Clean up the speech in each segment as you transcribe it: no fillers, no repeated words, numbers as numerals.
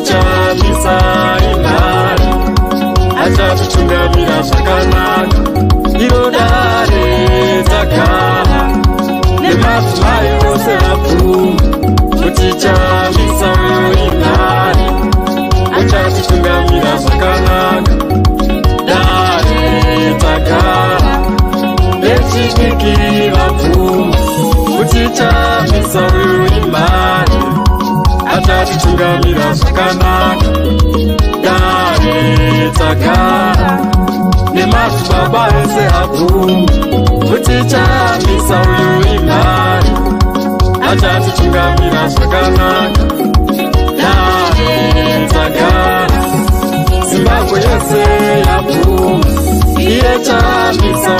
Chimsa imari achatitungamira zvakanaka iro dare dzagara nemadzimai ose apfuma kuti Chimsa imari achatitungamira zvakanaka dare dzagara nechidiki vapfuma kuti Chimsa imari achatitungamira zvakanaka dare dzagara nemadzibaba ese apfuma kuti Chimsa imari achatitungamira zvakanaka dare dzagara Zimbabwe yese yapfuma iye Chimsa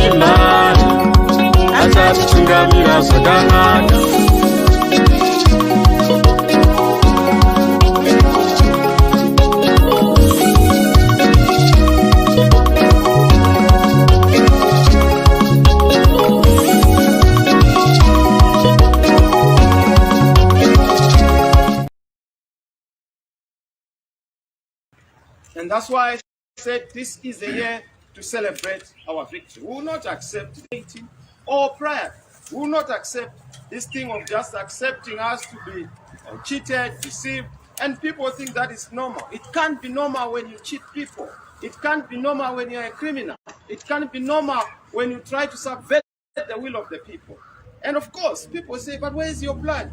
imari achatitungamira zvakanaka. And that's why I said this is a year to celebrate our victory. We will not accept dating or prayer. We will not accept this thing of just accepting us to be cheated, deceived, and people think that is normal. It can't be normal when you cheat people. It can't be normal when you're a criminal. It can't be normal when you try to subvert the will of the people. And of course, people say, but where is your plan?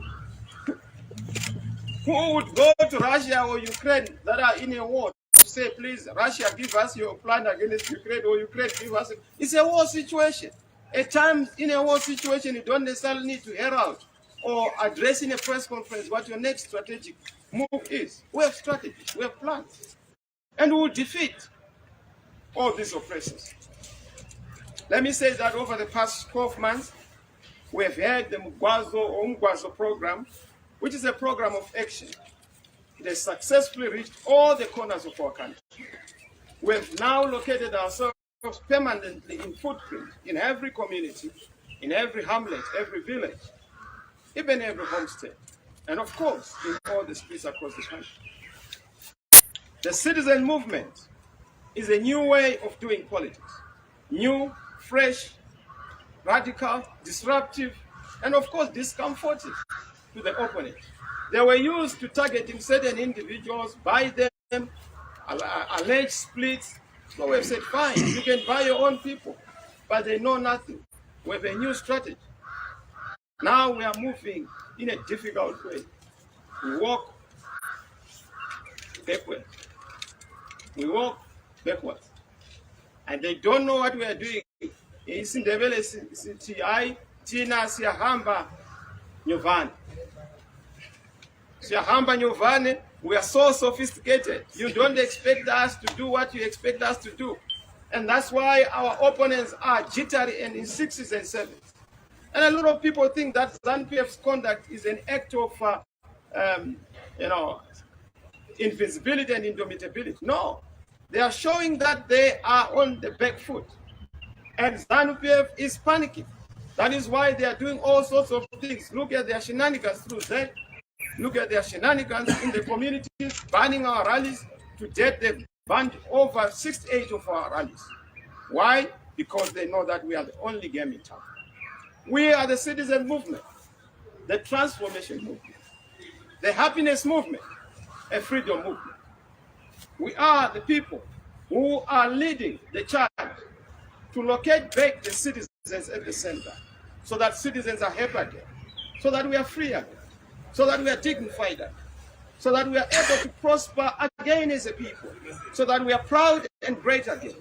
Who would go to Russia or Ukraine that are in a war to say, please, Russia, give us your plan against Ukraine, or Ukraine, give us... It's a war situation. At times, in a war situation, you don't necessarily need to herald or address in a press conference what your next strategic move is. We have strategies, we have plans, and we will defeat all these oppressors. Let me say that over the past 12 months, we have had the Mugwazo program, which is a program of action. It has successfully reached all the corners of our country. We have now located ourselves permanently in footprint in every community, in every hamlet, every village, even every homestead, and of course, in all the streets across the country. The citizen movement is a new way of doing politics. New, fresh, radical, disruptive, and of course, discomforting to the opponent. They were used to targeting certain individuals, buy them, allege splits. So we've said, fine, you can buy your own people, but they know nothing. We have a new strategy. Now we are moving in a difficult way. We walk backwards. We walk backwards. And they don't know what we are doing. We are so sophisticated. You don't expect us to do what you expect us to do. And that's why our opponents are jittery and in sixes and sevens. And a lot of people think that ZANU-PF's conduct is an act of, invisibility and indomitability. No, they are showing that they are on the back foot. And ZANU-PF is panicking. That is why they are doing all sorts of things. Look at their shenanigans through that. Look at their shenanigans in the communities, banning our rallies. To date, they've banned over 68 of our rallies. Why? Because they know that we are the only game in town. We are the citizen movement, the transformation movement, the happiness movement, a freedom movement. We are the people who are leading the charge to locate back the citizens at the center, so that citizens are happy again, so that we are free again, so that we are dignified again, so that we are able to prosper again as a people, so that we are proud and great again.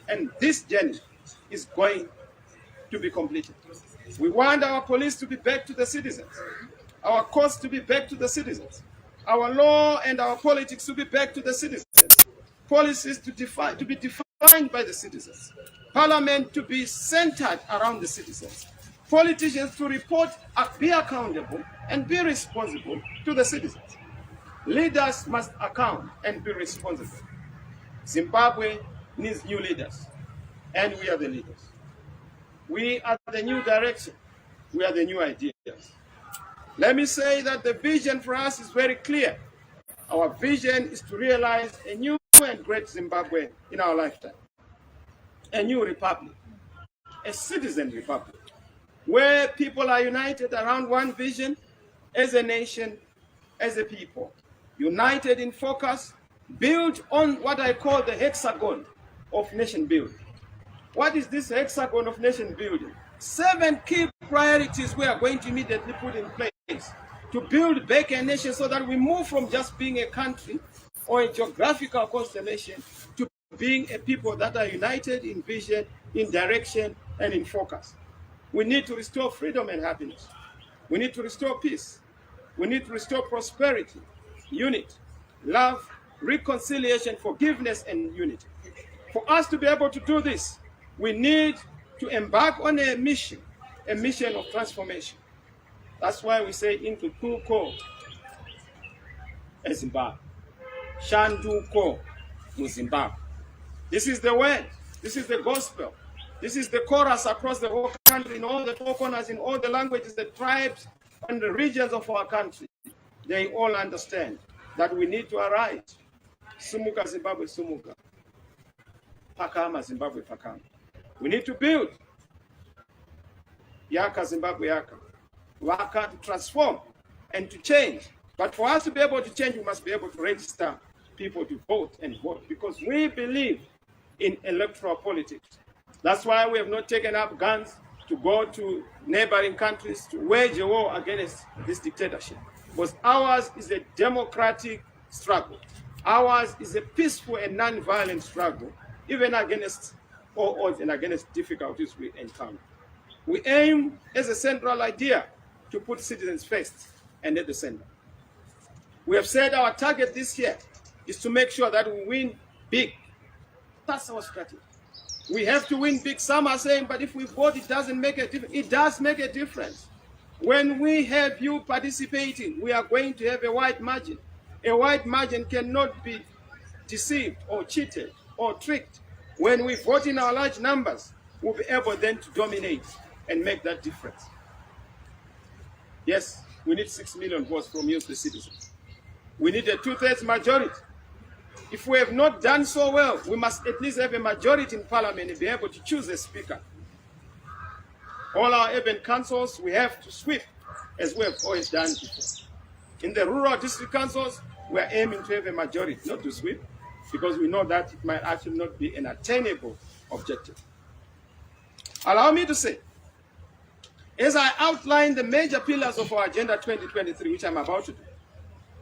And this journey is going to be completed. We want our police to be back to the citizens, our courts to be back to the citizens, our law and our politics to be back to the citizens, policies to be defined by the citizens, parliament to be centered around the citizens, politicians to report, be accountable, and be responsible to the citizens. Leaders must account and be responsible. Zimbabwe needs new leaders, and we are the leaders. We are the new direction. We are the new ideas. Let me say that the vision for us is very clear. Our vision is to realize a new and great Zimbabwe in our lifetime. A new republic, a citizen republic, where people are united around one vision as a nation, as a people, united in focus, built on what I call the hexagon of nation building. What is this hexagon of nation building? 7 key priorities we are going to immediately put in place to build back a nation so that we move from just being a country or a geographical constellation to being a people that are united in vision, in direction, and in focus. We need to restore freedom and happiness. We need to restore peace. We need to restore prosperity, unity, love, reconciliation, forgiveness, and unity. For us to be able to do this, we need to embark on a mission of transformation. That's why we say into Tuko Zimbabwe, Shanduko Zimbabwe. This is the word, this is the gospel, this is the chorus across the whole country, in all the 4 corners, in all the languages, the tribes, and the regions of our country. They all understand that we need to arise. Sumuka Zimbabwe, Sumuka. Pakama Zimbabwe, Pakama. We need to build. Yaka Zimbabwe, Yaka. Waka, to transform and to change. But for us to be able to change, we must be able to register people to vote and vote, because we believe in electoral politics. That's why we have not taken up guns to go to neighboring countries to wage a war against this dictatorship. Because ours is a democratic struggle. Ours is a peaceful and non-violent struggle, even against all odds and against difficulties we encounter. We aim as a central idea to put citizens first and at the center. We have said our target this year is to make sure that we win big. That's our strategy. We have to win big. Some are saying, but if we vote, it doesn't make a difference. It does make a difference. When we have you participating, we are going to have a wide margin. A wide margin cannot be deceived or cheated or tricked. When we vote in our large numbers, we'll be able then to dominate and make that difference. Yes, we need 6 million votes from you, the citizens. We need a 2/3 majority. If we have not done so well, we must at least have a majority in parliament and be able to choose a speaker. All our urban councils, we have to sweep, as we have always done before. In the rural district councils, we are aiming to have a majority, not to sweep, because we know that it might actually not be an attainable objective. Allow me to say, as I outline the major pillars of our Agenda 2023, which I'm about to do,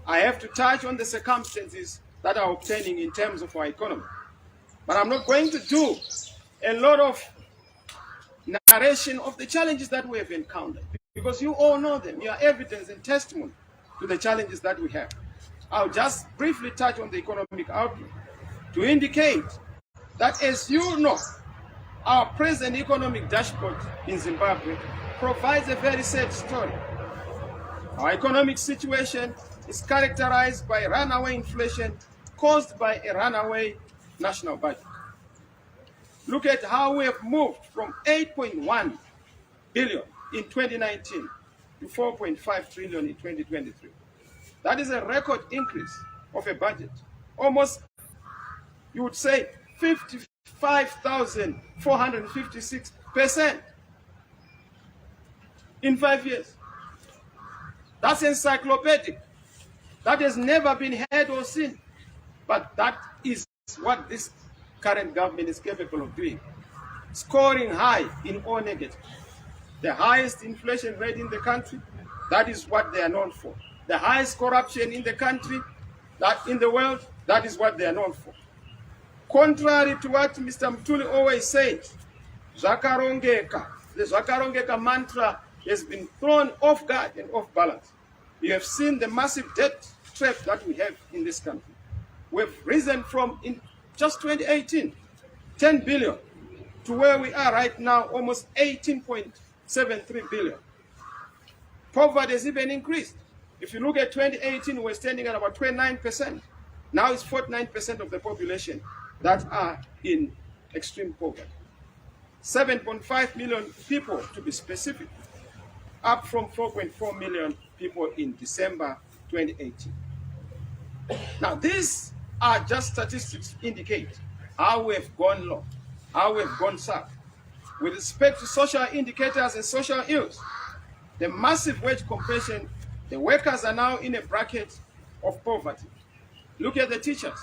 I have to touch on the circumstances that are obtaining in terms of our economy. But I'm not going to do a lot of narration of the challenges that we have encountered, because you all know them. You are evidence and testimony to the challenges that we have. I'll just briefly touch on the economic outlook to indicate that, as you know, our present economic dashboard in Zimbabwe provides a very sad story. Our economic situation is characterized by runaway inflation caused by a runaway national budget. Look at how we have moved from 8.1 billion in 2019 to 4.5 trillion in 2023. That is a record increase of a budget. Almost, you would say, 55,456% in 5 years. That's encyclopedic. That has never been heard or seen. But that is what this current government is capable of doing. Scoring high in all negatives. The highest inflation rate in the country, that is what they are known for. The highest corruption in the country, that in the world, that is what they are known for. Contrary to what Mr. Mtuli always says, Zvakarongeka, the Zvakarongeka mantra has been thrown off guard and off balance. You have seen the massive debt trap that we have in this country. We've risen from, in just 2018, 10 billion to where we are right now, almost 18.73 billion. Poverty has even increased. If you look at 2018, we're standing at about 29%. Now it's 49% of the population that are in extreme poverty. 7.5 million people, to be specific, up from 4.4 million people in December 2018. Now, these are just statistics to indicate how we have gone low, how we have gone south. With respect to social indicators and social ills, the massive wage compression, the workers are now in a bracket of poverty. Look at the teachers.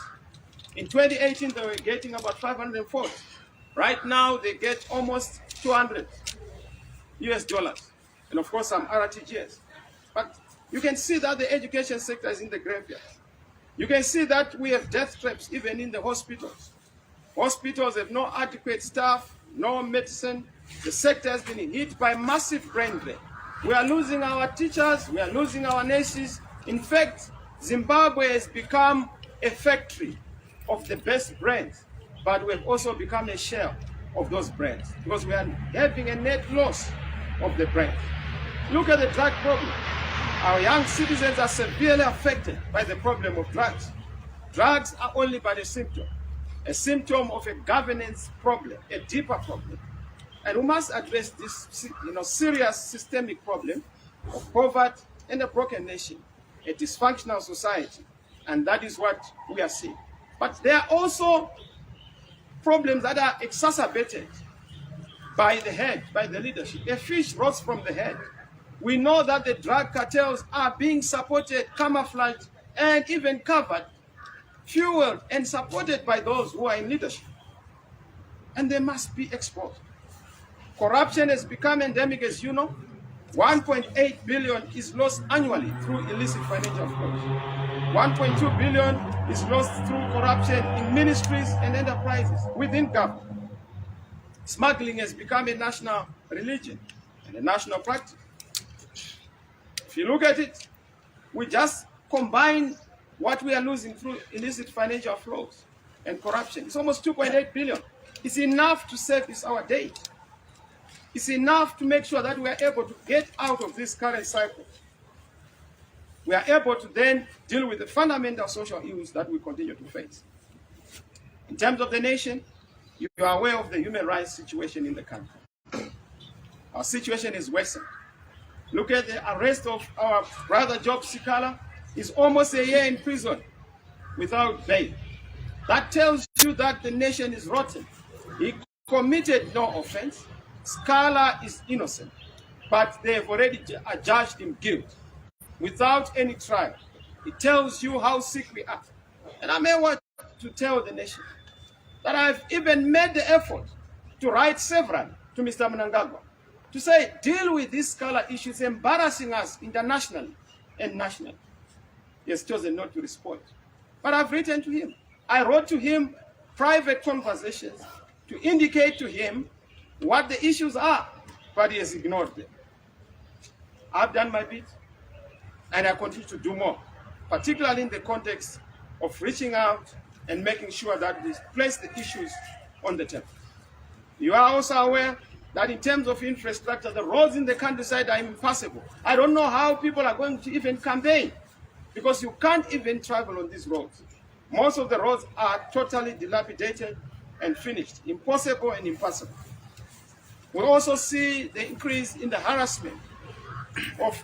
In 2018, they were getting about 540. Right now, they get almost 200 US dollars. And of course, some RTGS. But you can see that the education sector is in the graveyard. You can see that we have death traps even in the hospitals. Hospitals have no adequate staff, no medicine. The sector has been hit by massive brain drain. We are losing our teachers, we are losing our nurses. In fact, Zimbabwe has become a factory of the best brains, but we have also become a shell of those brains because we are having a net loss of the brains. Look at the drug problem. Our young citizens are severely affected by the problem of drugs. Drugs are only but a symptom of a governance problem, a deeper problem. And we must address this serious systemic problem of poverty and a broken nation, a dysfunctional society. And that is what we are seeing. But there are also problems that are exacerbated by the head, by the leadership. A fish rots from the head. We know that the drug cartels are being supported, camouflaged, and even covered, fueled, and supported by those who are in leadership. And they must be exposed. Corruption has become endemic, as you know. 1.8 billion is lost annually through illicit financial flows. 1.2 billion is lost through corruption in ministries and enterprises within government. Smuggling has become a national religion and a national practice. If you look at it, we just combine what we are losing through illicit financial flows and corruption. It's almost 2.8 billion. It's enough to service our debt. It's enough to make sure that we are able to get out of this current cycle. We are able to then deal with the fundamental social ills that we continue to face. In terms of the nation, you are aware of the human rights situation in the country. Our situation is worsened. Look at the arrest of our brother Job Sikala. He's almost a year in prison without bail. That tells you that the nation is rotten. He committed no offense. Scala is innocent, but they have already judged him guilty without any trial. It tells you how sick we are. And I may want to tell the nation that I've even made the effort to write several to Mr. Mnangagwa to say, deal with these Scala issues embarrassing us internationally and nationally. He has chosen not to respond. But I've written to him. I wrote to him private conversations to indicate to him what the issues are, but he has ignored them. I've done my bit, and I continue to do more, particularly in the context of reaching out and making sure that we place the issues on the table. You are also aware that in terms of infrastructure, the roads in the countryside are impassable. I don't know how people are going to even campaign, because you can't even travel on these roads. Most of the roads are totally dilapidated and finished, impossible and impassable. We also see the increase in the harassment of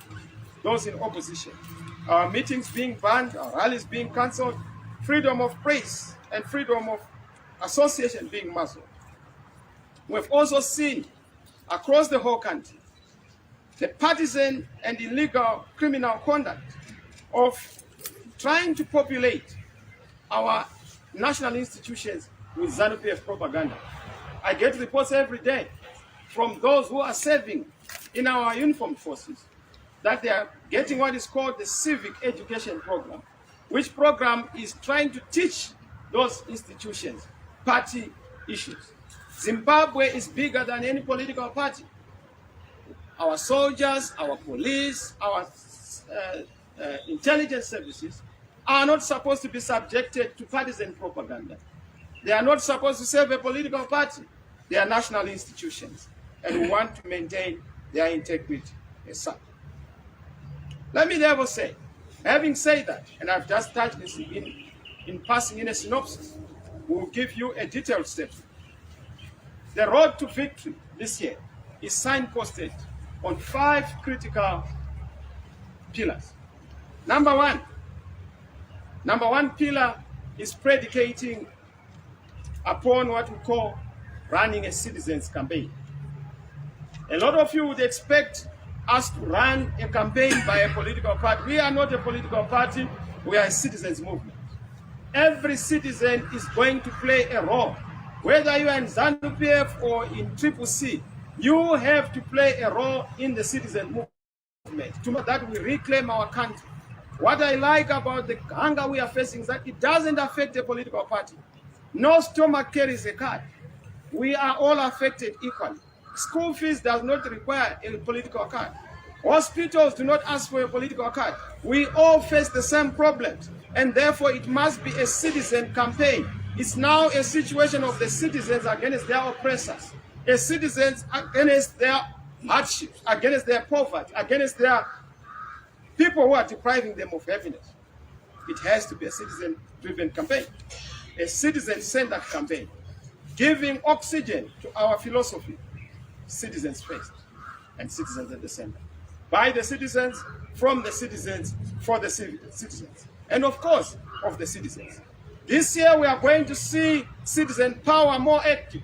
those in opposition. Our meetings being banned, our rallies being cancelled, freedom of press and freedom of association being muzzled. We've also seen across the whole country the partisan and illegal criminal conduct of trying to populate our national institutions with ZANU-PF propaganda. I get reports every day from those who are serving in our uniformed forces that they are getting what is called the civic education program, which program is trying to teach those institutions party issues. Zimbabwe is bigger than any political party. Our soldiers, our police, our intelligence services are not supposed to be subjected to partisan propaganda. They are not supposed to serve a political party. They are national institutions, and we want to maintain their integrity as such. Let me therefore say, having said that, and I've just touched this in passing in a synopsis, we'll give you a detailed statement. The road to victory this year is signposted on 5 critical pillars. Number 1, Number one pillar is predicating upon what we call running a citizens campaign. A lot of you would expect us to run a campaign by a political party. We are not a political party, we are a citizens movement. Every citizen is going to play a role. Whether you are in ZANU-PF or in CCC, you have to play a role in the citizen movement to that we reclaim our country. What I like about the hunger we are facing is that it doesn't affect a political party. No stomach carries a card. We are all affected equally. School fees does not require a political card. Hospitals do not ask for a political card. We all face the same problems, and therefore it must be a citizen campaign. It's now a situation of the citizens against their oppressors, a citizens against their hardships, against their poverty, against their people who are depriving them of happiness. It has to be a citizen-driven campaign, a citizen-centered campaign, giving oxygen to our philosophy. Citizens first, and citizens at the center. By the citizens, from the citizens, for the citizens, and of course, of the citizens. This year we are going to see citizen power more active.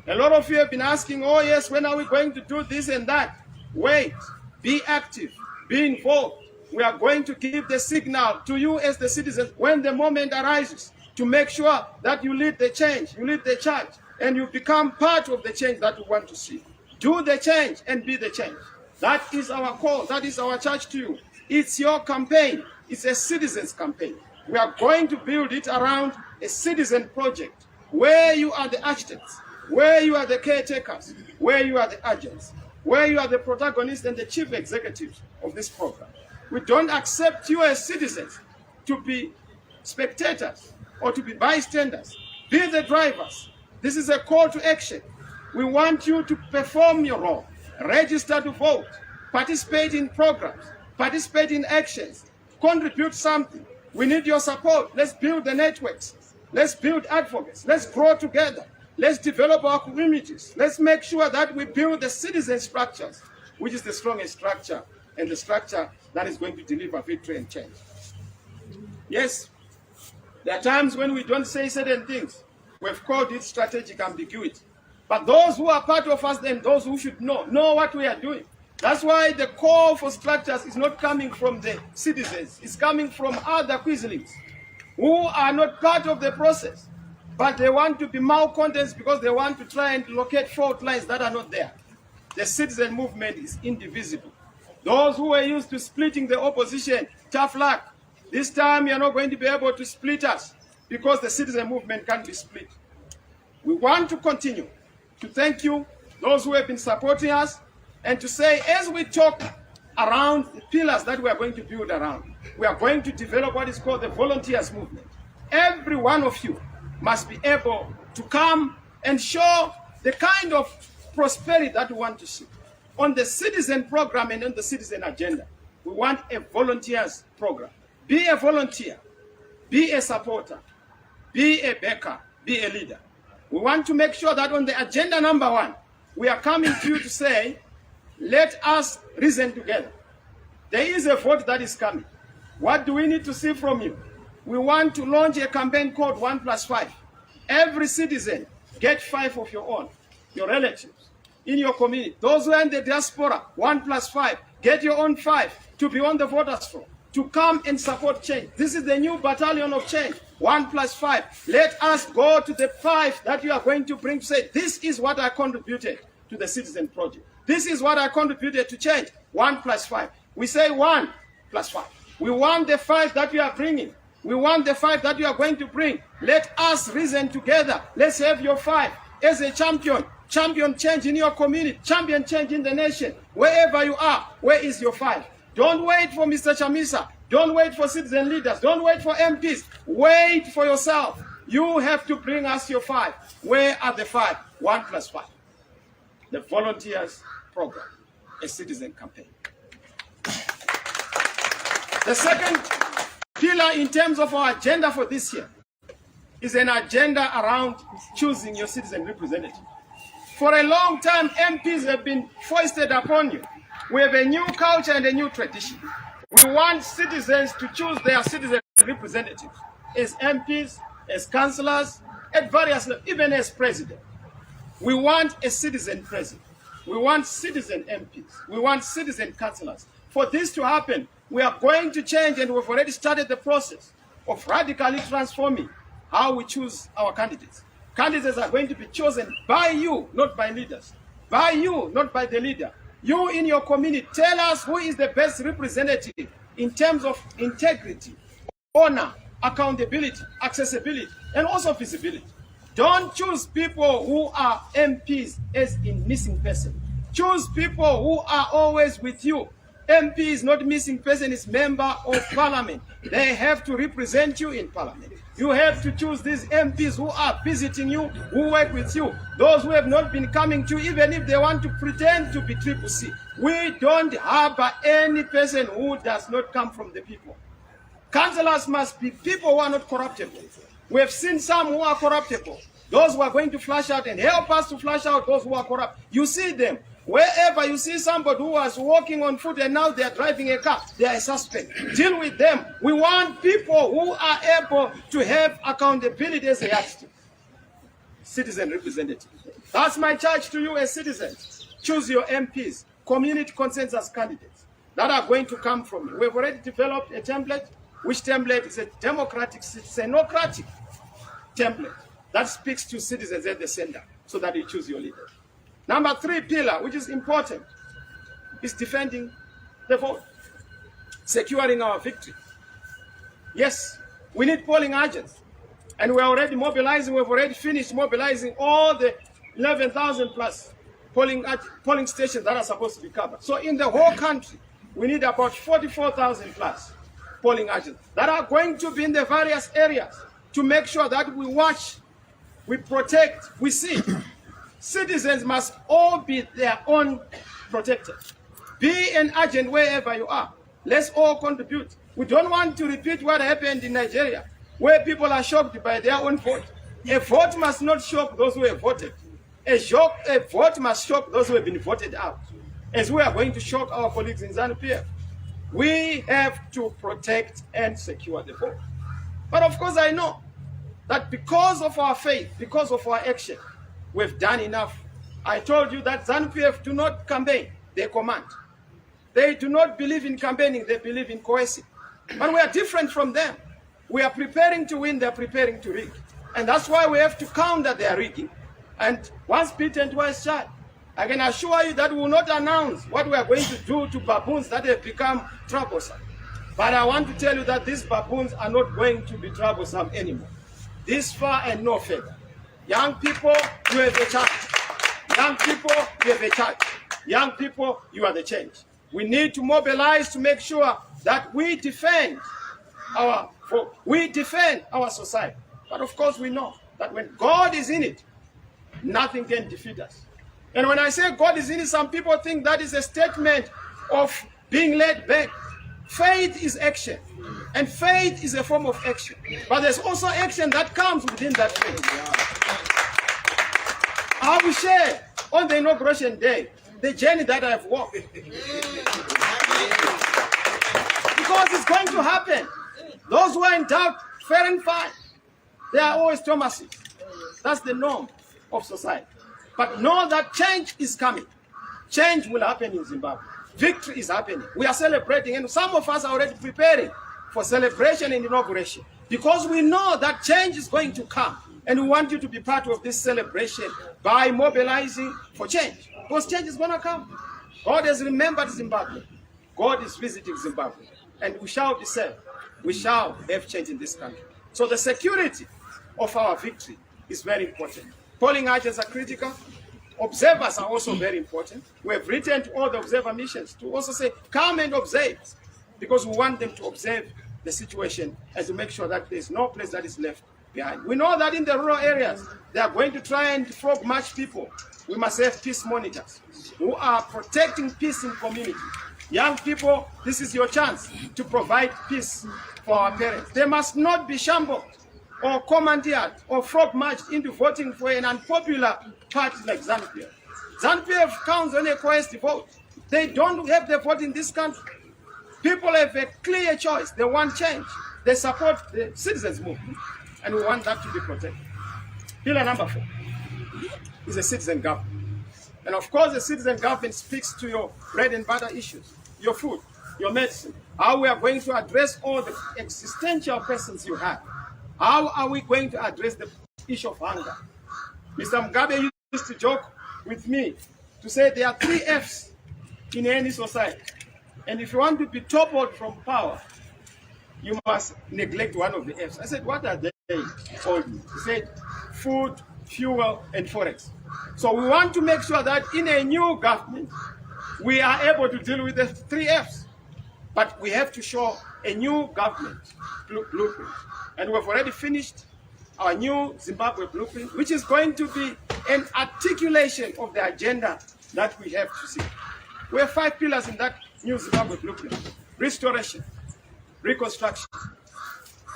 A lot of you have been asking, oh yes, when are we going to do this and that? Wait, be active, be involved. We are going to give the signal to you as the citizens when the moment arises to make sure that you lead the change, you lead the charge, and you become part of the change that we want to see. Do the change and be the change. That is our call. That is our charge to you. It's your campaign. It's a citizens' campaign. We are going to build it around a citizen project where you are the architects, where you are the caretakers, where you are the agents, where you are the protagonists and the chief executives of this program. We don't accept you as citizens to be spectators or to be bystanders. Be the drivers. This is a call to action. We want you to perform your role, register to vote, participate in programs, participate in actions, contribute something. We need your support. Let's build the networks. Let's build advocates. Let's grow together. Let's develop our communities. Let's make sure that we build the citizen structures, which is the strongest structure and the structure that is going to deliver victory and change. Yes, there are times when we don't say certain things. We've called it strategic ambiguity. But those who are part of us and those who should know what we are doing. That's why the call for structures is not coming from the citizens. It's coming from other quislings who are not part of the process. But they want to be malcontents because they want to try and locate fault lines that are not there. The citizen movement is indivisible. Those who are used to splitting the opposition, tough luck. This time you're not going to be able to split us because the citizen movement can't be split. We want to continue to thank you, those who have been supporting us, and to say, as we talk around the pillars that we are going to build around, we are going to develop what is called the volunteers movement. Every one of you must be able to come and show the kind of prosperity that we want to see. On the citizen program and on the citizen agenda, we want a volunteers program. Be a volunteer, be a supporter, be a backer, be a leader. We want to make sure that on the agenda number 1, we are coming to you to say, let us reason together. There is a vote that is coming. What do we need to see from you? We want to launch a campaign called 1+5. Every citizen, get 5 of your own, your relatives, in your community. Those who are in the diaspora, 1+5. Get your own 5 to be on the voters roll, to come and support change. This is the new battalion of change. 1+5. Let us go to the 5 that you are going to bring to say, this is what I contributed to the citizen project. This is what I contributed to change. 1+5. We say 1+5. We want the 5 that you are bringing. We want the 5 that you are going to bring. Let us reason together. Let's have your 5 as a champion. Champion change in your community. Champion change in the nation. Wherever you are, where is your 5? Don't wait for Mr. Chimsa. Don't wait for citizen leaders. Don't wait for MPs. Wait for yourself. You have to bring us your 5. Where are the 5? 1+5. The volunteers program, a citizen campaign. The second pillar in terms of our agenda for this year is an agenda around choosing your citizen representative. For a long time, MPs have been foisted upon you. We have a new culture and a new tradition. We want citizens to choose their citizen representatives as MPs, as councillors, at various levels, even as president. We want a citizen president. We want citizen MPs. We want citizen councillors. For this to happen, we are going to change, and we've already started the process of radically transforming how we choose our candidates. Candidates are going to be chosen by you, not by leaders. By you, not by the leader. You in your community, tell us who is the best representative in terms of integrity, honor, accountability, accessibility, and also feasibility. Don't choose people who are MPs as in missing person. Choose people who are always with you. MP is not missing person, is member of parliament. They have to represent you in parliament. You have to choose these MPs who are visiting you, who work with you. Those who have not been coming to, even if they want to pretend to be Triple C. We don't harbor any person who does not come from the people. Councillors must be people who are not corruptible. We have seen some who are corruptible. Those who are going to flush out and help us to flush out those who are corrupt. You see them. Wherever you see somebody who was walking on foot and now they are driving a car, they are a suspect. Deal with them. We want people who are able to have accountability as a yardstick. Citizen representative. That's my charge to you as citizens. Choose your MPs, community consensus candidates that are going to come from you. We've already developed a template, which template is a democratic, citizenocratic template that speaks to citizens at the center so that you choose your leader. Number 3 pillar, which is important, is defending the vote, securing our victory. Yes, we need polling agents, and we're already mobilizing. We've already finished mobilizing all the 11,000 plus polling stations that are supposed to be covered. So in the whole country, we need about 44,000 plus polling agents that are going to be in the various areas to make sure that we watch, we protect, we see. Citizens must all be their own protectors. Be an agent wherever you are. Let's all contribute. We don't want to repeat what happened in Nigeria, where people are shocked by their own vote. A vote must not shock those who have voted. A vote must shock those who have been voted out. As we are going to shock our colleagues in ZANU-PF, we have to protect and secure the vote. But of course, I know that because of our faith, because of our action, we've done enough. I told you that ZANU-PF do not campaign, they command. They do not believe in campaigning, they believe in coercing. But we are different from them. We are preparing to win, they're preparing to rig. And that's why we have to counter their rigging. And once bitten, twice shy. I can assure you that we will not announce what we are going to do to baboons that have become troublesome. But I want to tell you that these baboons are not going to be troublesome anymore. This far and no further. Young people, you have a charge. Young people, you have a charge. Young people, you are the change. We need to mobilize to make sure that we defend our society. But of course, we know that when God is in it, nothing can defeat us. And when I say God is in it, some people think that is a statement of being laid back. Faith is action, and faith is a form of action. But there's also action that comes within that faith. I will share on the inauguration day the journey that I've walked. Because it's going to happen. Those who are in doubt, fair and fine. They are always Thomases. That's the norm of society. But know that change is coming. Change will happen in Zimbabwe. Victory is happening. We are celebrating, and some of us are already preparing for celebration and inauguration because we know that change is going to come. And we want you to be part of this celebration by mobilizing for change. Because change is going to come. God has remembered Zimbabwe. God is visiting Zimbabwe. And we shall be saved. We shall have change in this country. So the security of our victory is very important. Polling agents are critical. Observers are also very important. We have written to all the observer missions to also say, come and observe. Because we want them to observe the situation and to make sure that there's no place that is left behind. We know that in the rural areas, they are going to try and frog march people. We must have peace monitors who are protecting peace in community. Young people, this is your chance to provide peace for our parents. They must not be shambled or commandeered or frog marched into voting for an unpopular party like ZANU-PF. ZANU-PF counts on a coerced vote. They don't have the vote in this country. People have a clear choice. They want change. They support the citizens' movement. And we want that to be protected. Pillar number 4 is a citizen government. And of course, the citizen government speaks to your bread and butter issues, your food, your medicine, how we are going to address all the existential questions you have. How are we going to address the issue of hunger? Mr. Mugabe used to joke with me to say there are 3 F's in any society. And if you want to be toppled from power, you must neglect one of the F's. I said, what are they? He told me. He said, food, fuel, and forex. So we want to make sure that in a new government, we are able to deal with the 3 F's. But we have to show a new government blueprint. And we've already finished our new Zimbabwe blueprint, which is going to be an articulation of the agenda that we have to see. We have 5 pillars in that new Zimbabwe blueprint: restoration, reconstruction,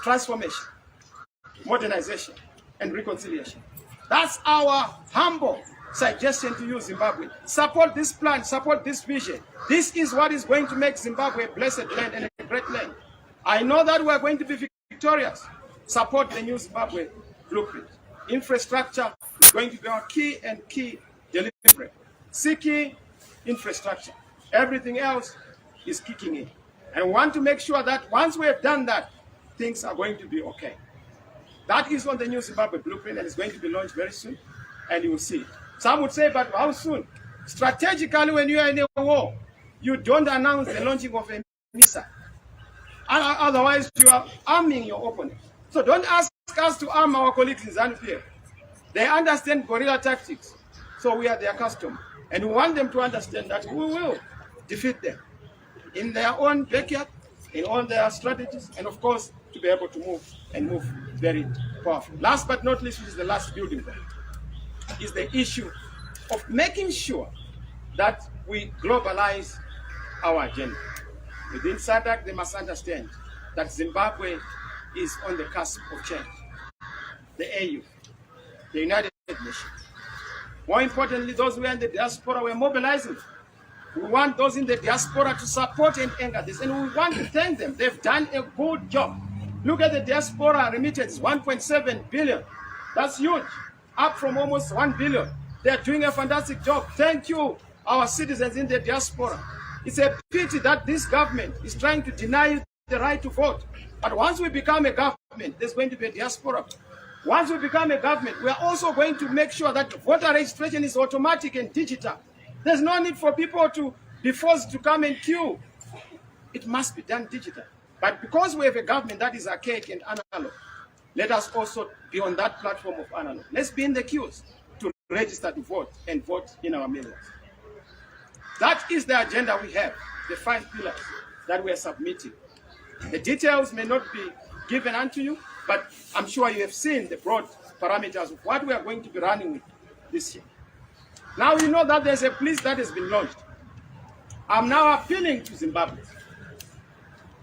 transformation, modernization, and reconciliation. That's our humble suggestion to you, Zimbabwe. Support this plan, support this vision. This is what is going to make Zimbabwe a blessed land and a great land. I know that we are going to be victorious. Support the new Zimbabwe blueprint. Infrastructure is going to be our key delivery. Seeking infrastructure. Everything else is kicking in. And we want to make sure that once we have done that, things are going to be okay. That is on the new Zimbabwe blueprint, and it's going to be launched very soon, and you will see it. Some would say, but how soon? Strategically, when you are in a war, you don't announce the launching of a missile. Otherwise, you are arming your opponent. So don't ask us to arm our colleagues in ZANU-PF. They understand guerrilla tactics, so we are their customer. And we want them to understand that we will defeat them in their own backyard, in all their strategies, and of course, to be able to move very powerfully. Last but not least, which is the last building block, is the issue of making sure that we globalize our agenda. Within SADC, they must understand that Zimbabwe is on the cusp of change. The AU, the United Nations. More importantly, those who are in the diaspora, we're mobilizing. We want those in the diaspora to support and anchor this, and we want to thank them. They've done a good job. Look at the diaspora remittance, 1.7 billion. That's huge, up from almost 1 billion. They're doing a fantastic job. Thank you, our citizens in the diaspora. It's a pity that this government is trying to deny you the right to vote. But once we become a government, there's going to be a diaspora. Once we become a government, we are also going to make sure that voter registration is automatic and digital. There's no need for people to be forced to come and queue. It must be done digital. But because we have a government that is archaic and analog, let us also be on that platform of analog. Let's be in the queues to register to vote and vote in our millions. That is the agenda we have, the 5 pillars that we are submitting. The details may not be given unto you, but I'm sure you have seen the broad parameters of what we are going to be running with this year. Now you know that there's a police that has been launched. I'm now appealing to Zimbabweans.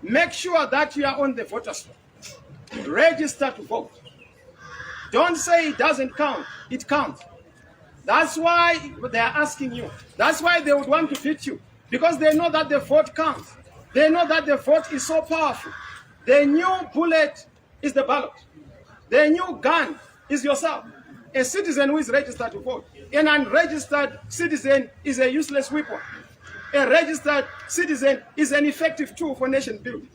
Make sure that you are on the voter roll. Register to vote. Don't say it doesn't count. It counts. That's why they are asking you. That's why they would want to beat you. Because they know that the vote counts. They know that the vote is so powerful. The new bullet is the ballot. The new gun is yourself. A citizen who is registered to vote. An unregistered citizen is a useless weapon. A registered citizen is an effective tool for nation building.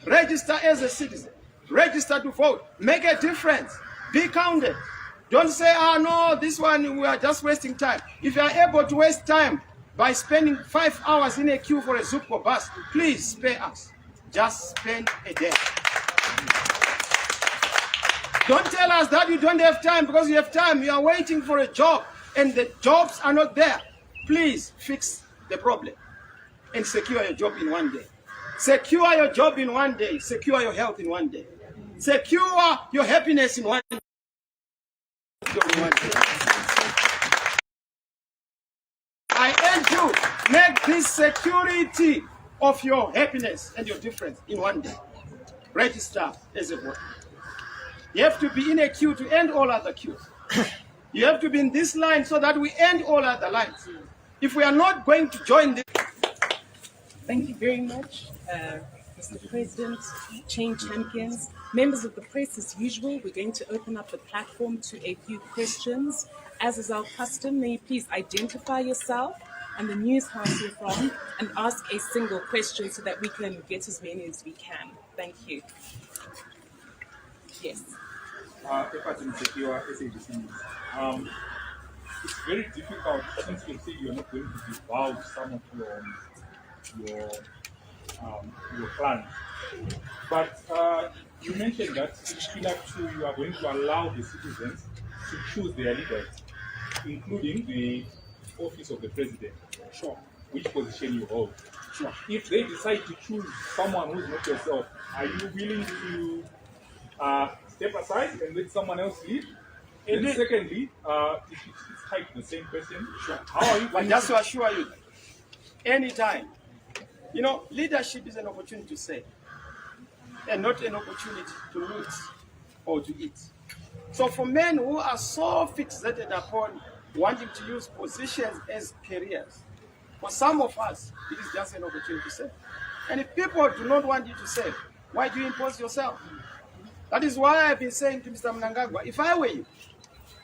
Register as a citizen. Register to vote. Make a difference. Be counted. Don't say, no, this one, we are just wasting time. If you are able to waste time by spending 5 hours in a queue for a Zupco bus, please spare us. Just spend a day. Don't tell us that you don't have time because you have time. You are waiting for a job and the jobs are not there. Please fix the problem and secure your job in one day. Secure your job in one day. Secure your health in one day. Secure your happiness in one day. I urge you, make this security of your happiness and your difference in one day. Register as a voter. You have to be in a queue to end all other queues. You have to be in this line so that we end all other lines. If we are not going to join this, Thank you very much, Mr. President, Chain Champions, members of the press. As usual, we're going to open up the platform to a few questions. As is our custom, may you please identify yourself and the news house you're from and ask a single question so that we can get as many as we can. Thank you. Yes. It's very difficult since you say you're not going to divulge some of your your plans. But you mentioned that in Pillar 2 you are going to allow the citizens to choose their leaders, including the office of the president. Sure. Which position you hold. Sure. If they decide to choose someone who's not yourself, are you willing to step aside and let someone else lead? And secondly, it's tied to the same question. Sure. How are you But going just to assure you, anytime, you know, leadership is an opportunity to say, and not an opportunity to loot or to eat. So for men who are so fixated upon wanting to use positions as careers, for some of us, it is just an opportunity to serve. And if people do not want you to serve, why do you impose yourself? That is why I've been saying to Mr. Mnangagwa, if I were you,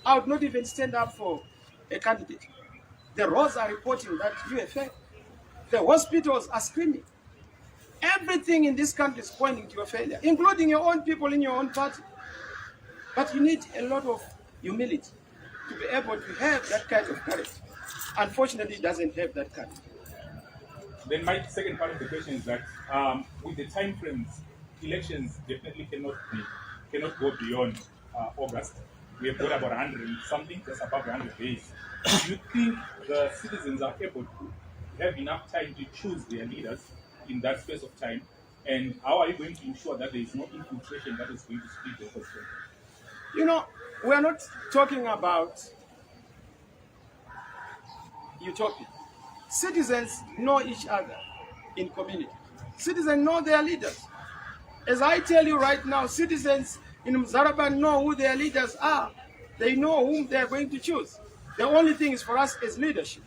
I would not even stand up for a candidate. The roads are reporting that you have failed. The hospitals are screaming. Everything in this country is pointing to your failure, including your own people in your own party. But you need a lot of humility to be able to have that kind of courage. Unfortunately, it doesn't have that courage. Then my second part of the question is that with the time frames, elections definitely cannot go beyond August. We have got about 100 and something, just above 100 days. Do you think the citizens are able to have enough time to choose their leaders in that space of time? And how are you going to ensure that there is no infiltration that is going to split the opposition? You know, we are not talking about utopia. Citizens know each other in community. Citizens know their leaders. As I tell you right now, citizens in Mzaraba know who their leaders are. They know whom they are going to choose. The only thing is for us as leadership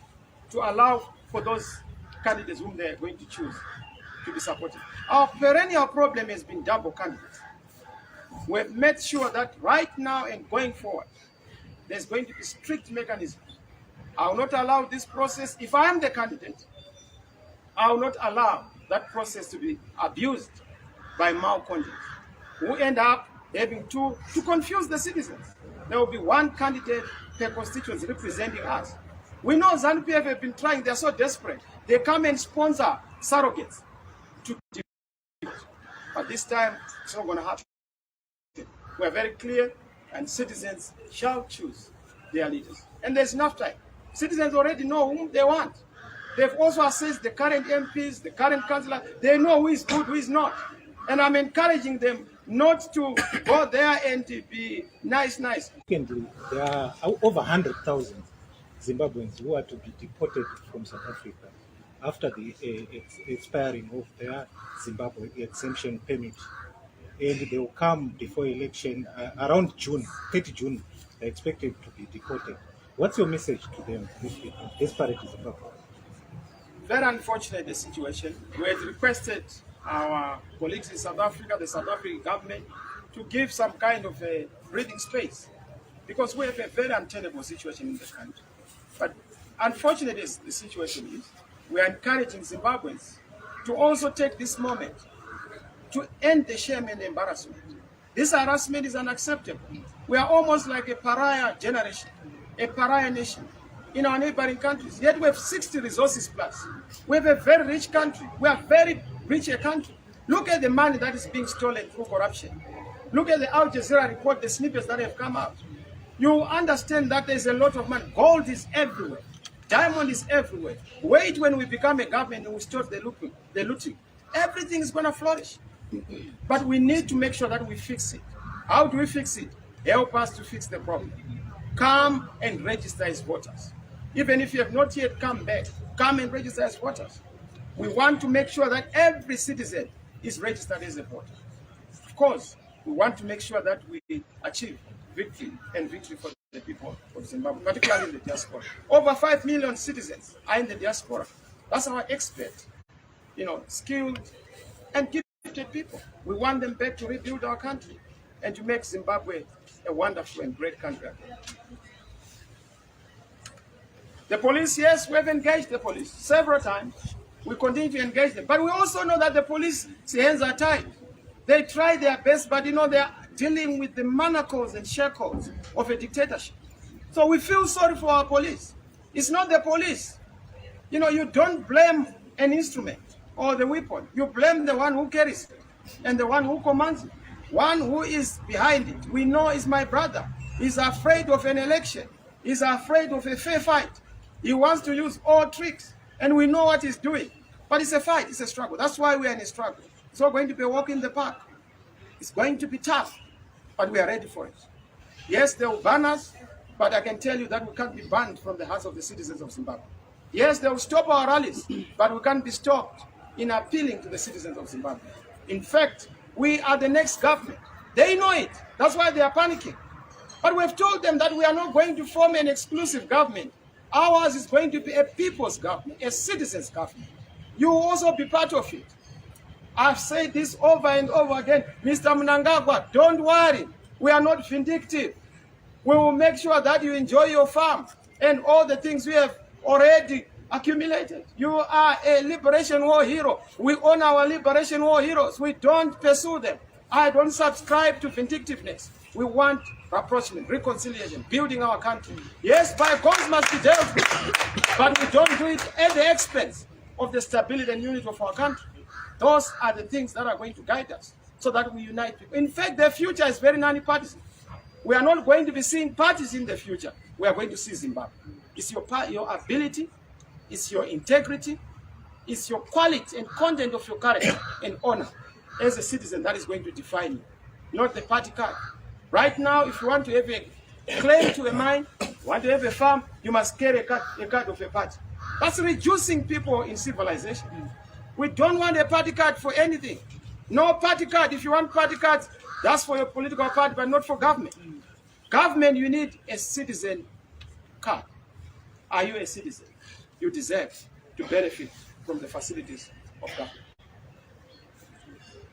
to allow for those candidates whom they are going to choose to be supported. Our perennial problem has been double candidates. We've made sure that right now and going forward, there's going to be strict mechanisms. I will not allow this process. If I am the candidate, I will not allow that process to be abused by malcontents who end up having to confuse the citizens. There will be one candidate per constituency representing us. We know ZANU-PF have been trying, they're so desperate. They come and sponsor surrogates to defeat. But this time, it's not going to happen. We are very clear, and citizens shall choose their leaders. And there's enough time. Citizens already know whom they want. They've also assessed the current MPs, the current councillor. They know who is good, who is not. And I'm encouraging them not to go there and to be nice. Secondly, there are over 100,000 Zimbabweans who are to be deported from South Africa after the expiring of their Zimbabwe exemption permit. And they will come before election around June, 30 June, they're expected to be deported. What's your message to them, these people, desperate in Zimbabwe? Very unfortunate the situation. We had requested our colleagues in South Africa, the South African government, to give some kind of a breathing space because we have a very untenable situation in the country. But unfortunately, the situation is we are encouraging Zimbabweans to also take this moment to end the shame and embarrassment. This harassment is unacceptable. We are almost like a pariah generation, a pariah nation in our neighboring countries. Yet we have 60 resources plus. We have a very rich country. We are very rich a country. Look at the money that is being stolen through corruption. Look at the Al Jazeera report, the snippets that have come out. You understand that there's a lot of money. Gold is everywhere. Diamond is everywhere. Wait when we become a government and we start the looting. Everything is going to flourish. But we need to make sure that we fix it. How do we fix it? Help us to fix the problem. Come and register as voters. Even if you have not yet come back, come and register as voters. We want to make sure that every citizen is registered as a voter. Of course, we want to make sure that we achieve victory and victory for the people of Zimbabwe, particularly in the diaspora. Over 5 million citizens are in the diaspora. That's our expert skilled and gifted people. We want them back to rebuild our country and to make Zimbabwe a wonderful and great country again. The police, yes, we have engaged the police several times. We continue to engage them. But we also know that the police's hands are tied. They try their best, but they are dealing with the manacles and shackles of a dictatorship. So we feel sorry for our police. It's not the police. You don't blame an instrument or the weapon. You blame the one who carries it and the one who commands it. One who is behind it, we know is my brother. He's afraid of an election. He's afraid of a fair fight. He wants to use all tricks, and we know what he's doing. But it's a fight, it's a struggle. That's why we are in a struggle. It's not going to be a walk in the park. It's going to be tough, but we are ready for it. Yes, they will ban us, but I can tell you that we can't be banned from the hearts of the citizens of Zimbabwe. Yes, they will stop our rallies, but we can't be stopped in appealing to the citizens of Zimbabwe. In fact, we are the next government. They know it. That's why they are panicking. But we've told them that we are not going to form an exclusive government. Ours is going to be a people's government, a citizens' government. You will also be part of it. I've said this over and over again. Mr. Mnangagwa, don't worry. We are not vindictive. We will make sure that you enjoy your farm and all the things we have already accumulated. You are a liberation war hero. We honor our liberation war heroes. We don't pursue them. I don't subscribe to vindictiveness. We want rapprochement, reconciliation, building our country. Yes, bygones must be dealt with, but we don't do it at the expense of the stability and unity of our country. Those are the things that are going to guide us so that we unite people. In fact, the future is very non-partisan. We are not going to be seeing parties in the future. We are going to see Zimbabwe. It's your ability, it's your integrity, it's your quality and content of your character and honor as a citizen that is going to define you, not the party card. Right now, if you want to have a claim to a mine, want to have a farm, you must carry a card of a party. That's reducing people in civilization. We don't want a party card for anything. No party card. If you want party cards, that's for your political party, but not for government. Government, you need a citizen card. Are you a citizen? You deserve to benefit from the facilities of government.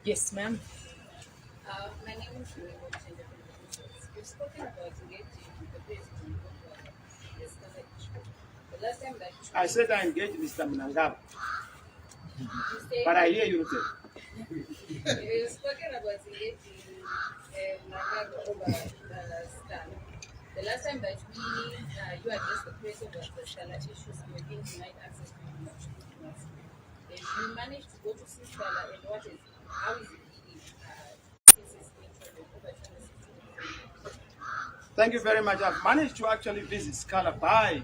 Yes, ma'am. My name is You've spoken about engaging with the president of this issue. The last time that I said I engaged Mr. Mnangagwa, you said, but I hear you say. you've spoken about engaging Mnangagwa over the scam. The last time that you addressed the press over the Scala issues, you were being denied access to information. You managed to go to Scala, and how is it? Thank you very much. I've managed to actually visit Scala by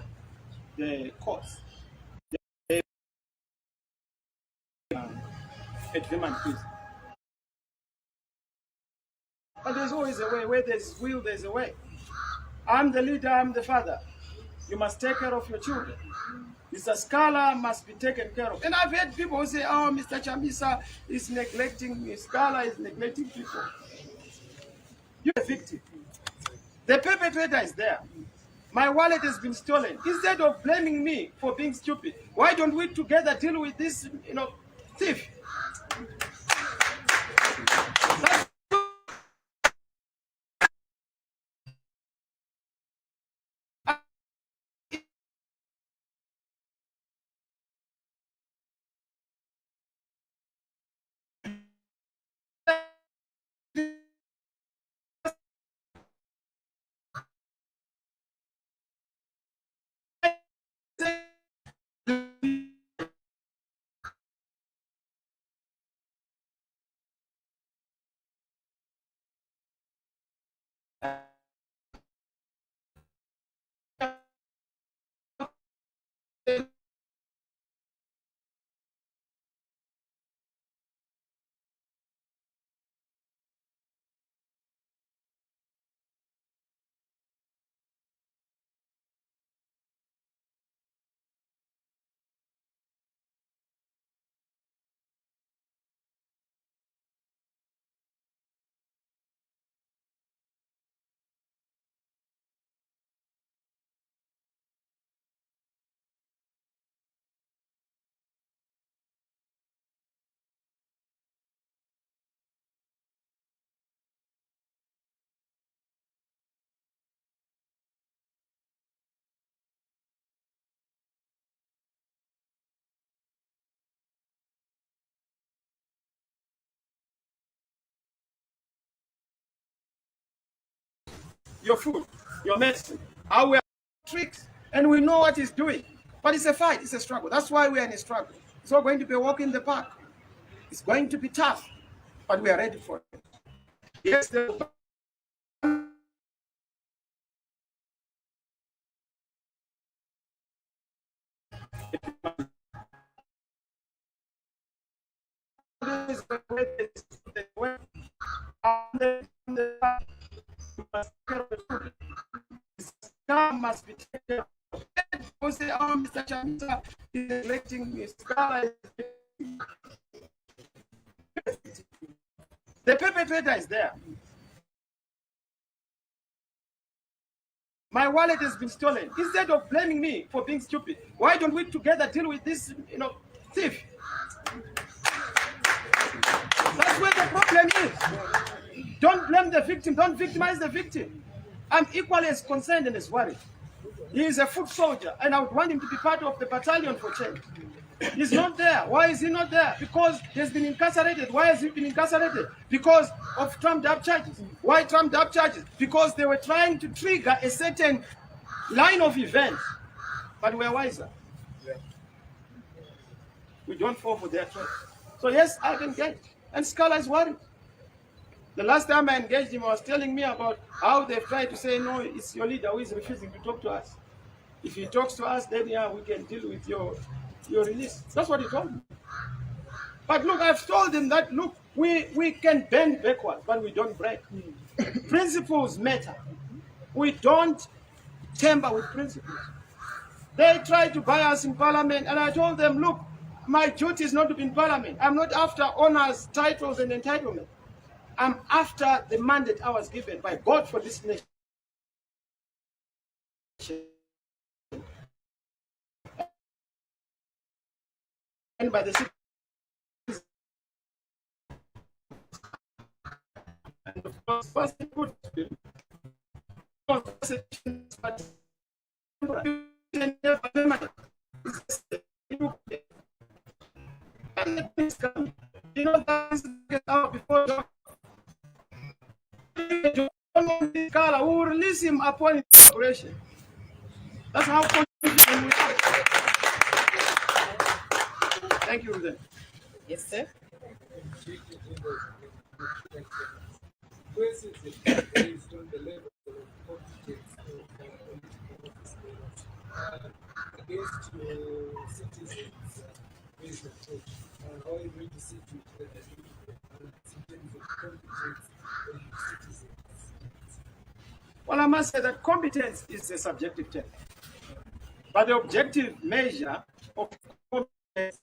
the courts. At Vermont prison. But there's always a way. Where there's will, there's a way. I'm the leader, I'm the father. You must take care of your children. Mr. Scala must be taken care of. And I've heard people who say, oh, Mr. Chimsa is neglecting me. Scala is neglecting people. You're a victim. The perpetrator is there. My wallet has been stolen. Instead of blaming me for being stupid, why don't we together deal with this, thief? your food, your medicine, how we are tricks, and we know what he's doing. But it's a fight, it's a struggle. That's why we are in a struggle. It's not going to be a walk in the park. It's going to be tough, but we are ready for it. Yes, the must be taken. People say, oh, Mr. Chimsa is neglecting me. The perpetrator is there. My wallet has been stolen. Instead of blaming me for being stupid, why don't we together deal with this, thief? That's where the problem is. Don't blame the victim. Don't victimize the victim. I'm equally as concerned and as worried. He is a foot soldier, and I would want him to be part of the battalion for change. He's not there. Why is he not there? Because he's been incarcerated. Why has he been incarcerated? Because of trumped-up charges. Why trumped-up charges? Because they were trying to trigger a certain line of events. But we're wiser. We don't fall for their trap. So yes, I've engaged. And Scala is worried. The last time I engaged him, I was telling me about how they've tried to say, no, it's your leader who is refusing to talk to us. If he talks to us, then yeah, we can deal with your release. That's what he told me. But look, I've told him that, look, we can bend backwards, but we don't break. Principles matter. We don't tamper with principles. They tried to buy us in parliament, and I told them, look, my duty is not to be in parliament. I'm not after honors, titles, and entitlement. I'm after the mandate I was given by God for this nation. And by the citizens. And of course, first good before we will release him upon his operation. That's how confident we are. Thank you, Ruben. Yes, sir. Based on the level of competence of against citizens based approach. How are you going to see to it that in terms of competence of citizens? Well, I must say that competence is a subjective term. But the objective measure of competence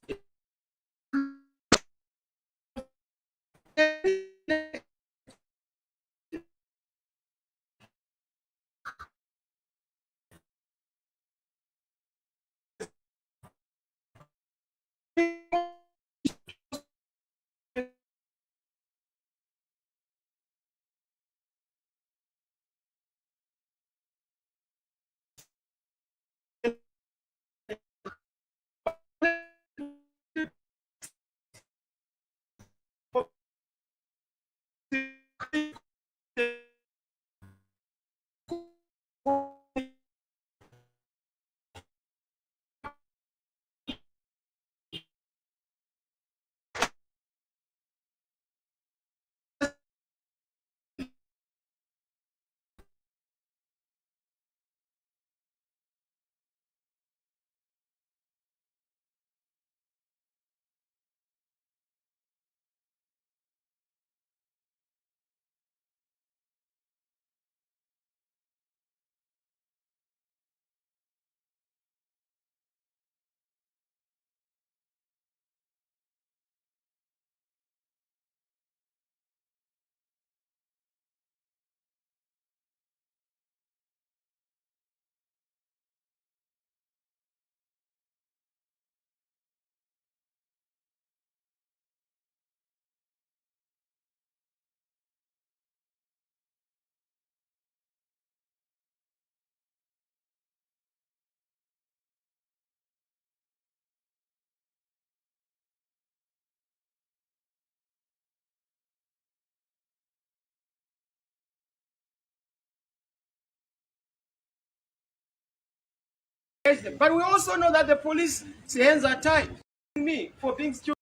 engage them. But we also know that the police hands are tied. Me for being stupid,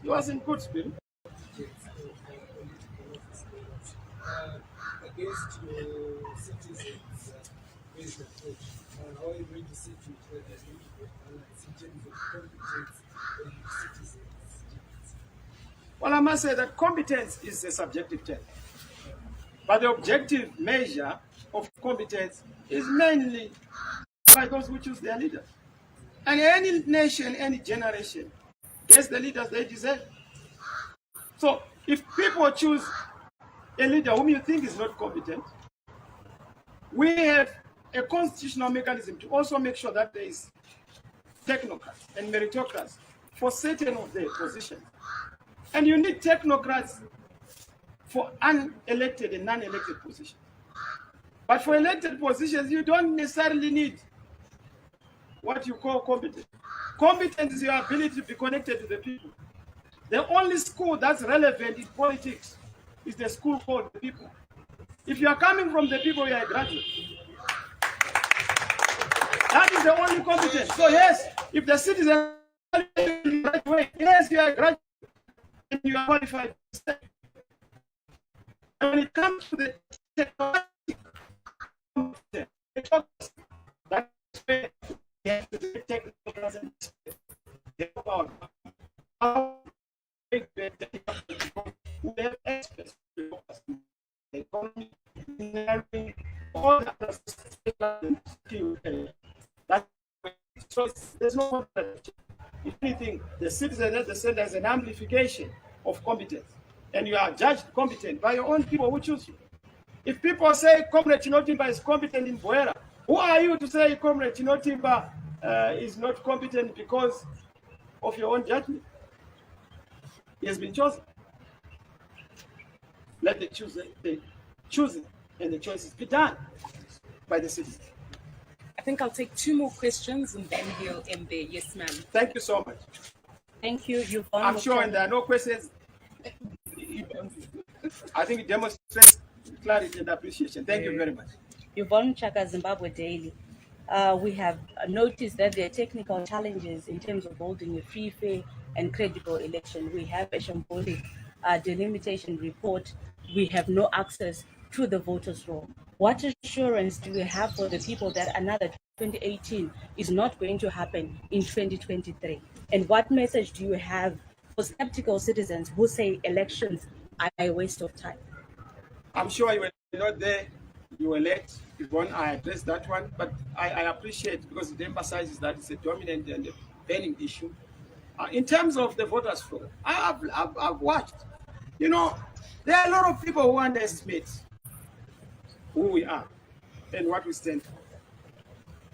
he was in good spirit. Against your citizens based approach, how are you going to see to it that there's going to be a balance in terms of competence and citizens? Well, I must say that competence is a subjective term. But the objective measure of competence is mainly by those who choose their leaders. And any nation, any generation gets the leaders they deserve. So if people choose a leader whom you think is not competent, we have a constitutional mechanism to also make sure that there is technocrats and meritocrats for certain of their positions. And you need technocrats for unelected and non-elected positions. But for elected positions, you don't necessarily need what you call competence. Competence is your ability to be connected to the people. The only school that's relevant in politics is the school called the people. If you are coming from the people, you are a graduate. That is the only competence. So yes, if the citizen graduate, yes, you are a graduate and you are qualified. And when it comes to the technology competence, that's where you have to take technical presence. We have experts, the economy, engineering, all the other skills. So there's no competence. If anything, the citizen at the center is an amplification of competence. And you are judged competent by your own people who choose you. If people say Comrade Chinotimba is competent in Boera, who are you to say Comrade Chinotimba is not competent because of your own judgment? He has been chosen. Let the choosing and the choices be done by the citizens. I think I'll take 2 more questions and then we'll end there. Yes, ma'am. Thank you so much. Thank you. I'm sure when there are no questions, I think it demonstrates clarity and appreciation. Thank you very much. Yvonne Chaka, Zimbabwe Daily. We have noticed that there are technical challenges in terms of holding a free, fair, and credible election. We have a Shamboli delimitation report. We have no access to the voters' roll. What assurance do we have for the people that another 2018 is not going to happen in 2023? And what message do you have for skeptical citizens who say elections are a waste of time? I'm sure you were not there. You were late. I addressed that one, but I appreciate because it emphasizes that it's a dominant and a burning issue. In terms of the voters' flow, I've watched. You know, there are a lot of people who underestimate who we are and what we stand for.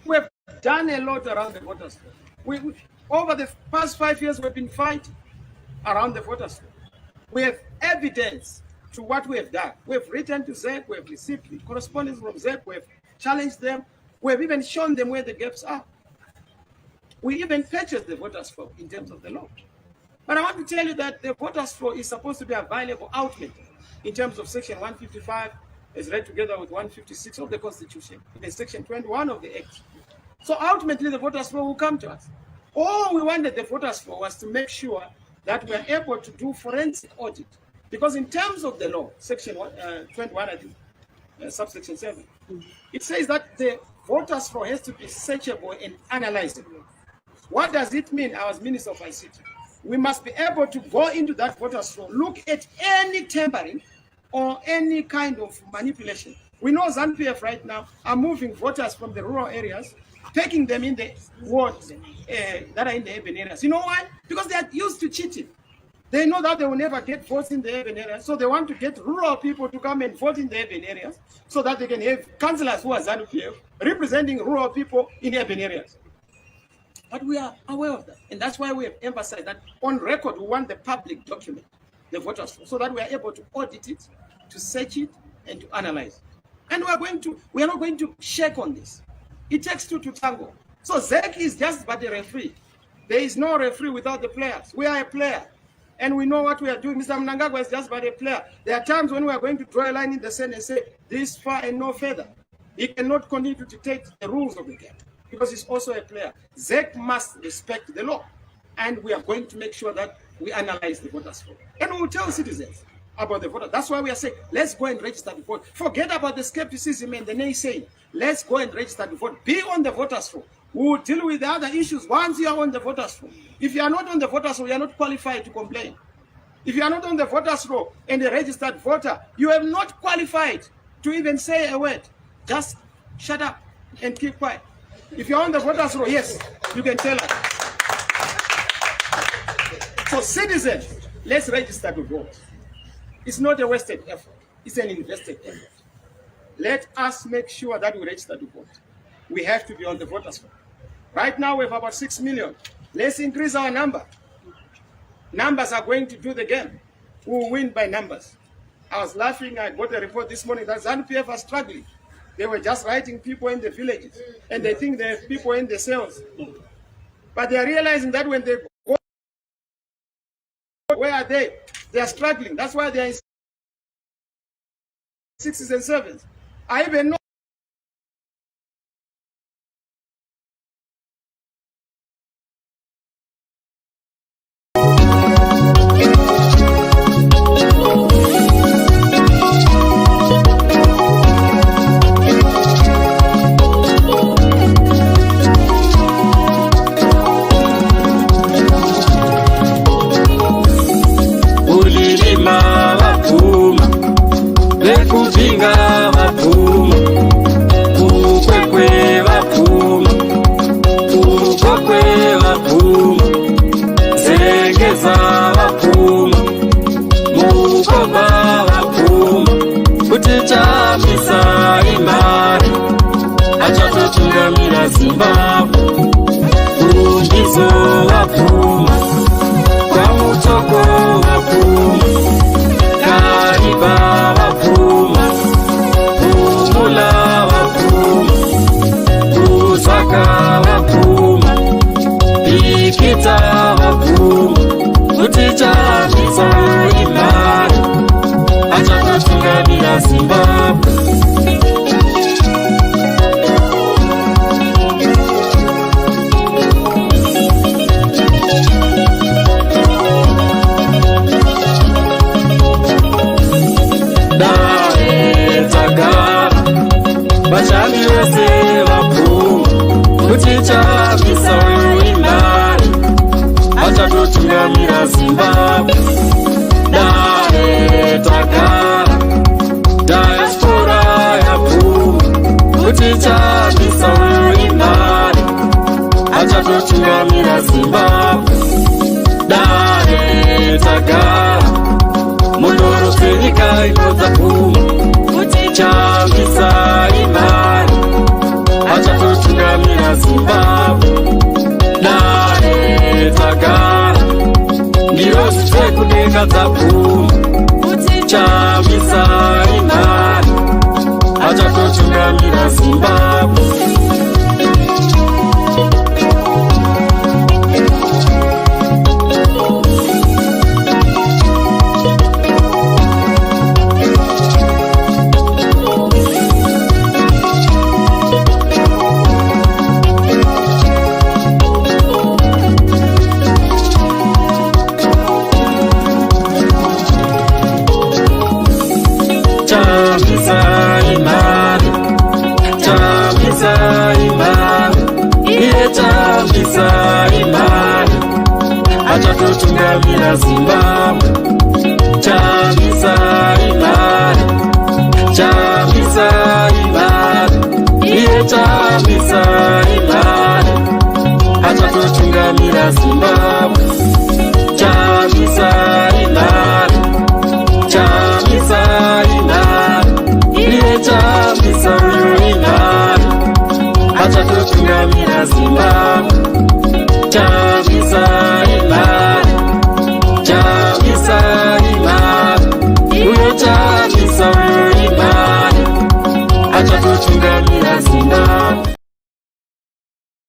We have done a lot around the voters' flow. We over the past 5 years, we've been fighting around the voters' flow. We have evidence to what we have done. We have written to ZEC, we have received correspondence from ZEC, we have challenged them, we have even shown them where the gaps are. We even purchased the voters' flow in terms of the law. But I want to tell you that the voters' flow is supposed to be available ultimately in terms of Section 155 as read together with 156 of the Constitution, and Section 21 of the Act. So ultimately, the voters' flow will come to us. All we wanted the voters' flow was to make sure that we are able to do forensic audit. Because in terms of the law, Section 21, I think, subsection 7, it says that the voters' flow has to be searchable and analyzable. What does it mean? I was Minister of ICT. We must be able to go into that voters' flow, look at any tampering or any kind of manipulation. We know ZANU-PF right now are moving voters from the rural areas, taking them in the wards that are in the urban areas. You know why? Because they are used to cheating. They know that they will never get votes in the urban areas, so they want to get rural people to come and vote in the urban areas so that they can have councillors who are ZANU-PF representing rural people in urban areas. But we are aware of that, and that's why we have emphasized that on record we want the public document, the voters, so that we are able to audit it, to search it, and to analyze it. And we are not going to shake on this. It takes 2 to tango. So ZEC is just but a referee. There is no referee without the players. We are a player. And we know what we are doing. Mr. Mnangagwa is just but a player. There are times when we are going to draw a line in the sand and say, this far and no further. He cannot continue to dictate the rules of the game. because he's also a player. ZEC must respect the law. And we are going to make sure that we analyze the voters' vote. And we will tell citizens about the voters. That's why we are saying, let's go and register the vote. Forget about the skepticism and the naysaying. Let's go and register the vote. Be on the voters' roll. We will deal with the other issues once you are on the voters' roll. If you are not on the voters' roll, you are not qualified to complain. If you are not on the voters' roll and a registered voter, you are not qualified to even say a word. Just shut up and keep quiet. If you're on the voters' roll, yes, you can tell us. So citizens, let's register to vote. It's not a wasted effort. It's an invested effort. Let us make sure that we register to vote. We have to be on the voters' roll. Right now we have about 6 million. Let's increase our number. Numbers are going to do the game. We will win by numbers. I was laughing. I got a report this morning that ZANU-PF are struggling. They were just writing people in the villages, and they think they have people in the cells. But they are realizing that when they go, where are they? They are struggling. That's why they are in 6s and 7s. I even know Kupinga wapuma, ukwekwe wapuma, ukokwe wapuma, zegeza wapuma, mukoba wapuma, kutichapisa imari, achatotungamira Zimbabwe, ungizo wapuma, kwa mutoko wapuma, kariba wapuma, umula wapuma, uzaka wapuma, ikita wapuma, utichapisa imari, achatotungamira Zimbabwe. Bachami wese wapuma, kutichapisa imari, achatotungamira Zimbabwe. Dare takara, diaspora yapuma, kutichapisa imari, achatotungamira Zimbabwe. Dare takara, munoro fenyika inodza puma, kutichapisa imari, achatotungamira Zimbabwe. Dare takara, ndiro zvichekudenga dzapfuma, kutichapisa imari, achatotungamira Zimbabwe. Chimsa imani, achatotungamira Zimbabwe. Chimsa imani, Chimsa imani, iye Chimsa imani, achatotungamira Zimbabwe. Chimsa imani, Chimsa imani, iye Chimsa imani, achatotungamira Zimbabwe. Chimsa imani, Chimsa imani, uyo Chimsa imani, achatotungamira Zimbabwe.